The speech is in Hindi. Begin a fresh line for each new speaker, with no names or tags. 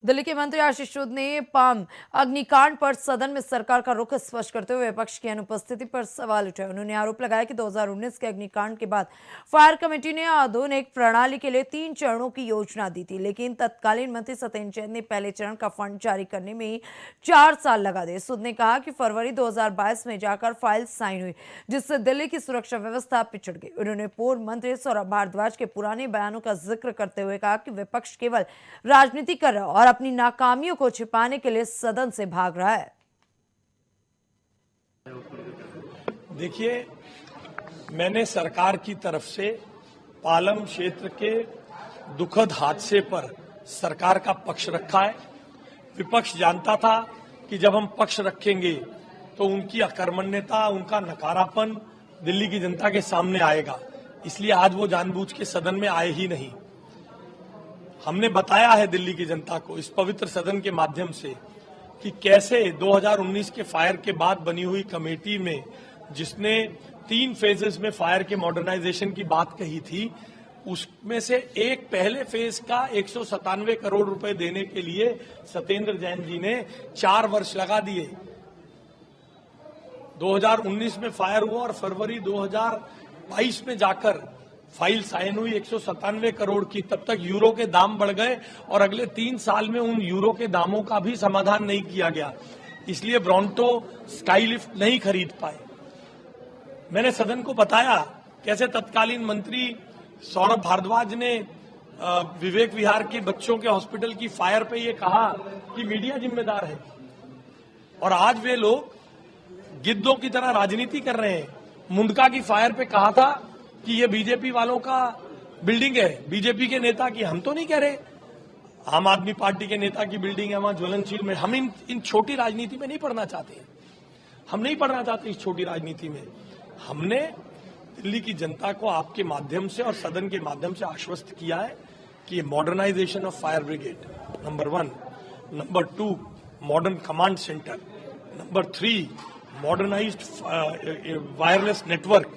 दिल्ली के मंत्री आशीष चौधरी ने पाम अग्निकांड पर सदन में सरकार का रुख स्पष्ट करते हुए विपक्ष की अनुपस्थिति पर सवाल उठाए। उन्होंने आरोप लगाया कि 2019 के अग्निकांड के बाद फायर कमेटी ने आधुनिक प्रणाली के लिए 3 चरणों की योजना दी थी, लेकिन तत्कालीन मंत्री सत्येंद्र जैन ने पहले चरण का फंड जारी करने में 4 साल लगा दिए। सूद ने कहा कि फरवरी 2022 में जाकर फाइल साइन हुई, जिससे दिल्ली की सुरक्षा व्यवस्था पिछड़ गई। उन्होंने पूर्व मंत्री सौरभ भारद्वाज के पुराने बयानों का जिक्र करते हुए कहा कि विपक्ष केवल राजनीति कर रहा और अपनी नाकामियों को छिपाने के लिए सदन से भाग रहा है।
देखिए, मैंने सरकार की तरफ से पालम क्षेत्र के दुखद हादसे पर सरकार का पक्ष रखा है। विपक्ष जानता था कि जब हम पक्ष रखेंगे तो उनकी अकर्मण्यता, उनका नकारापन दिल्ली की जनता के सामने आएगा, इसलिए आज वो जानबूझ के सदन में आए ही नहीं। हमने बताया है दिल्ली की जनता को इस पवित्र सदन के माध्यम से कि कैसे 2019 के फायर के बाद बनी हुई कमेटी में, जिसने 3 फेजेस में फायर के मॉडर्नाइजेशन की बात कही थी, उसमें से एक पहले फेज का 197 करोड़ रुपए देने के लिए सत्येंद्र जैन जी ने 4 वर्ष लगा दिए। 2019 में फायर हुआ और फरवरी 2022 में जाकर फाइल साइन हुई 197 करोड़ की। तब तक यूरो के दाम बढ़ गए और अगले 3 साल में उन यूरो के दामों का भी समाधान नहीं किया गया, इसलिए ब्रॉन्टो स्काई लिफ्ट नहीं खरीद पाए। मैंने सदन को बताया कैसे तत्कालीन मंत्री सौरभ भारद्वाज ने विवेक विहार के बच्चों के हॉस्पिटल की फायर पे ये कहा कि मीडिया जिम्मेदार है, और आज वे लोग गिद्धों की तरह राजनीति कर रहे हैं। मुंडका की फायर पे कहा था कि ये बीजेपी वालों का बिल्डिंग है, बीजेपी के नेता की। हम तो नहीं कह रहे, आम आदमी पार्टी के नेता की बिल्डिंग है वहां ज्वलनशील में। हम इन छोटी राजनीति में नहीं पढ़ना चाहते, हम नहीं पढ़ना चाहते इस छोटी राजनीति में। हमने दिल्ली की जनता को आपके माध्यम से और सदन के माध्यम से आश्वस्त किया है कि modernisation of fire brigade number 1, number 2 modern command centre, number 3 modernised wireless network,